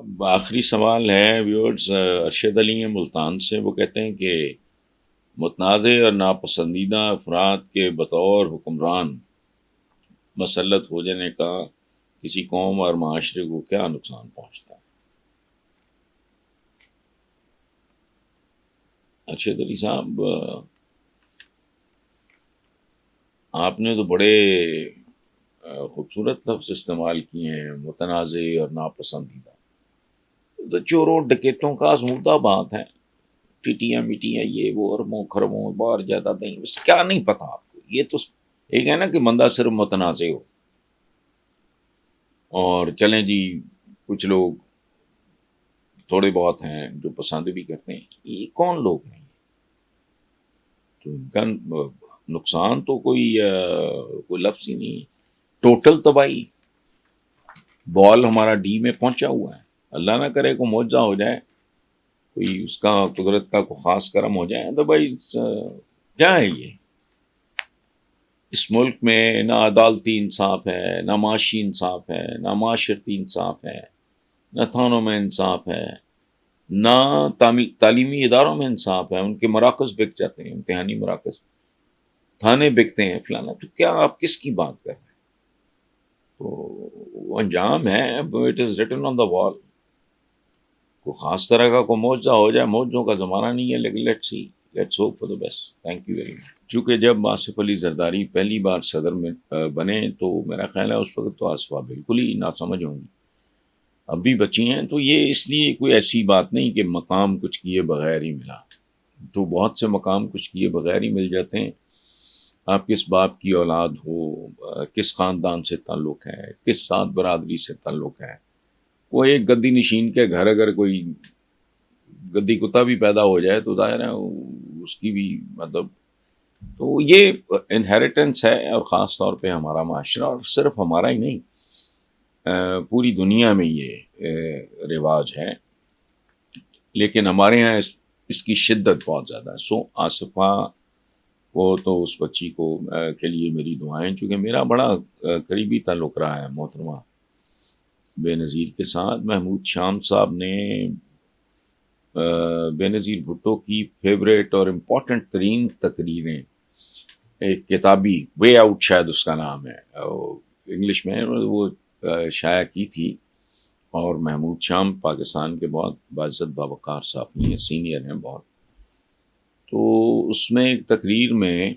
اب آخری سوال ہے ویورز ارشد علی ہیں ملتان سے. وہ کہتے ہیں کہ متنازع اور ناپسندیدہ افراد کے بطور حکمران مسلط ہو جانے کا کسی قوم اور معاشرے کو کیا نقصان پہنچتا ہے؟ ارشد علی صاحب، آپ نے تو بڑے خوبصورت لفظ استعمال کیے ہیں، متنازع اور ناپسندیدہ. تو چوروں ڈکیتوں کا آزمودہ بات ہے، ٹٹیاں مٹیاں یہ وہ ارموں خرموں بار جائیداد نہیں، اس کیا نہیں پتا آپ کو. یہ تو ایک ہے نا کہ بندہ صرف متنازع ہو اور چلیں جی کچھ لوگ تھوڑے بہت ہیں جو پسند بھی کرتے ہیں. یہ کون لوگ ہیں؟ تو ان کا نقصان تو کوئی لفظ ہی نہیں ہے. ٹوٹل تباہی. بال ہمارا ڈی میں پہنچا ہوا ہے، اللہ نہ کرے کو معجزہ ہو جائے، کوئی اس کا قدرت کا کوئی خاص کرم ہو جائے تو بھائی کیا ہے یہ؟ اس ملک میں نہ عدالتی انصاف ہے، نہ معاشی انصاف ہے، نہ معاشرتی انصاف ہے، نہ تھانوں میں انصاف ہے، نہ تعلیمی اداروں میں انصاف ہے. ان کے مراکز بک جاتے ہیں، امتحانی مراکز، تھانے بکتے ہیں فلانا. تو کیا آپ کس کی بات کر رہے ہیں؟ تو وہ انجام ہے، اٹ از ریٹن آن دا وال. کوئی خاص طرح کا کوئی معجزہ ہو جائے، معجزوں کا زمانہ نہیں ہے، لیکن let's hope for the best. Thank you very much. چونکہ جب آصف علی زرداری پہلی بار صدر میں بنے تو میرا خیال ہے اس وقت تو آصفہ بالکل ہی ناسمجھ ہوں گی، اب بھی بچی ہیں. تو یہ اس لیے کوئی ایسی بات نہیں کہ مقام کچھ کیے بغیر ہی ملا. تو بہت سے مقام کچھ کیے بغیر ہی مل جاتے ہیں. آپ کس باپ کی اولاد ہو، کس خاندان سے تعلق ہے، کس سات برادری سے تعلق ہے. وہ ایک گدی نشین کے گھر اگر کوئی گدی کتا بھی پیدا ہو جائے تو ظاہر ہے اس کی بھی مطلب. تو یہ انہیریٹنس ہے، اور خاص طور پہ ہمارا معاشرہ، اور صرف ہمارا ہی نہیں، پوری دنیا میں یہ رواج ہے. لیکن ہمارے یہاں اس کی شدت بہت زیادہ ہے. سو آصفہ کو تو اس بچی کو کے لیے میری دعائیں، چونکہ میرا بڑا قریبی تعلق رہا ہے محترمہ بے نظیر کے ساتھ. محمود شام صاحب نے بے نظیر بھٹو کی فیوریٹ اور امپورٹنٹ ترین تقریریں، ایک کتابی وے آؤٹ شاید اس کا نام ہے، انگلش میں وہ شائع کی تھی. اور محمود شام پاکستان کے بہت باعزت باوقار صحافی ہیں، سینئر ہیں بہت. تو اس میں ایک تقریر میں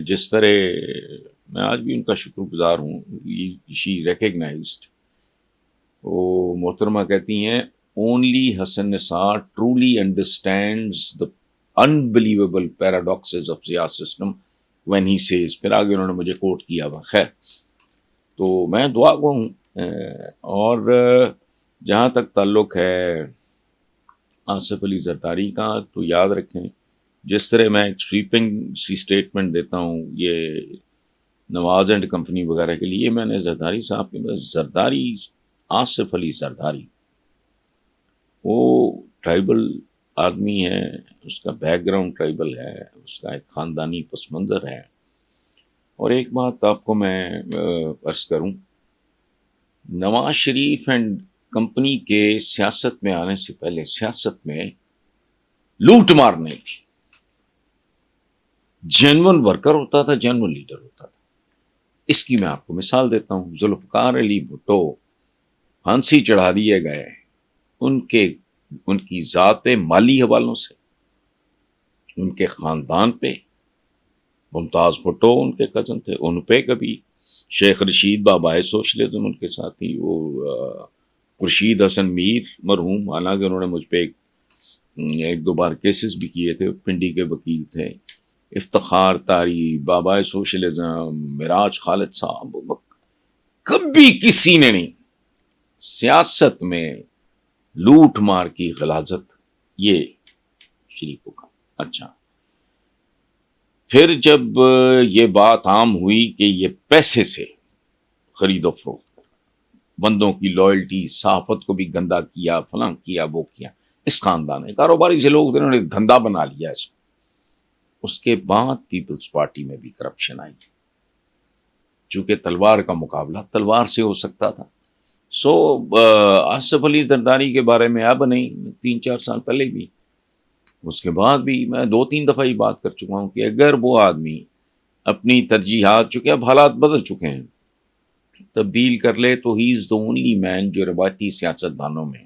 جس طرح میں آج بھی ان کا شکر گزار ہوں، شی ریکگنائزڈ. وہ محترمہ کہتی ہیں only Hasan Nisar truly understands the unbelievable paradoxes of the system when he says. پھر آگے انہوں نے مجھے کوٹ کیا ہوا. خیر، تو میں دعا گو ہوں. اور جہاں تک تعلق ہے آصف علی زرداری کا، تو یاد رکھیں جس طرح میں ایک سویپنگ سی اسٹیٹمنٹ دیتا ہوں یہ نواز اینڈ کمپنی وغیرہ کے لیے، میں نے زرداری صاحب کے زرداری آصف علی زرداری، وہ ٹرائبل آدمی ہے، اس کا بیک گراؤنڈ ٹرائبل ہے، اس کا ایک خاندانی پس منظر ہے. اور ایک بات آپ کو میں عرض کروں، نواز شریف اینڈ کمپنی کے سیاست میں آنے سے پہلے سیاست میں لوٹ مار نہیں تھی. جینون ورکر ہوتا تھا، جینون لیڈر ہوتا تھا. اس کی میں آپ کو مثال دیتا ہوں. ذوالفقار علی بھٹو پھانسی چڑھا دیے گئے ان کی ذات مالی حوالوں سے، ان کے خاندان پہ. ممتاز بھٹو ان کے کزن تھے، ان پہ کبھی شیخ رشید بابائے سوشلزم ان کے ساتھی، وہ خورشید حسن میر مرحوم، حالانکہ انہوں نے مجھ پہ ایک دو بار کیسز بھی کیے تھے، پنڈی کے وکیل تھے. افتخار تاری، بابائے سوشلزم، معراج خالد صاحب. کبھی کسی نے نہیں سیاست میں لوٹ مار کی غلاظت یہ شریفوں کا. اچھا، پھر جب یہ بات عام ہوئی کہ یہ پیسے سے خرید و فروخت، بندوں کی لائلٹی، صحافت کو بھی گندا کیا، فلاں کیا، وہ کیا، اس خاندان میں کاروباری سے لوگ انہوں نے دھندا بنا لیا اس کو. اس کے بعد پیپلز پارٹی میں بھی کرپشن آئی، چونکہ تلوار کا مقابلہ تلوار سے ہو سکتا تھا. سو آصف علی زرداری کے بارے میں اب نہیں، 3-4 سال پہلے بھی، اس کے بعد بھی میں 2-3 دفعہ یہ بات کر چکا ہوں کہ اگر وہ آدمی اپنی ترجیحات، چونکہ اب حالات بدل چکے ہیں، تبدیل کر لے تو ہی از دا اونلی مین جو روایتی سیاست دانوں میں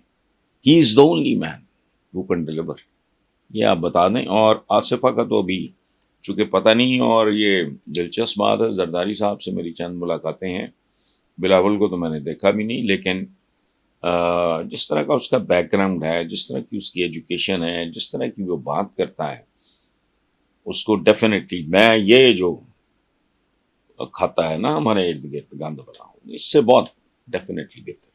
he is the only man who can deliver. یہ آپ بتا دیں. اور آصفہ کا تو ابھی چونکہ پتہ نہیں، اور یہ دلچسپ بات ہے، زرداری صاحب سے میری چند ملاقاتیں ہیں، بلاول کو تو میں نے دیکھا بھی نہیں، لیکن جس طرح کا اس کا بیک گراؤنڈ ہے، جس طرح کی اس کی ایجوکیشن ہے، جس طرح کی وہ بات کرتا ہے، اس کو ڈیفینیٹلی میں یہ جو کھاتا ہے نا ہمارے ارد گرد گند بلا، اس سے بہت ڈیفینیٹلی بہتر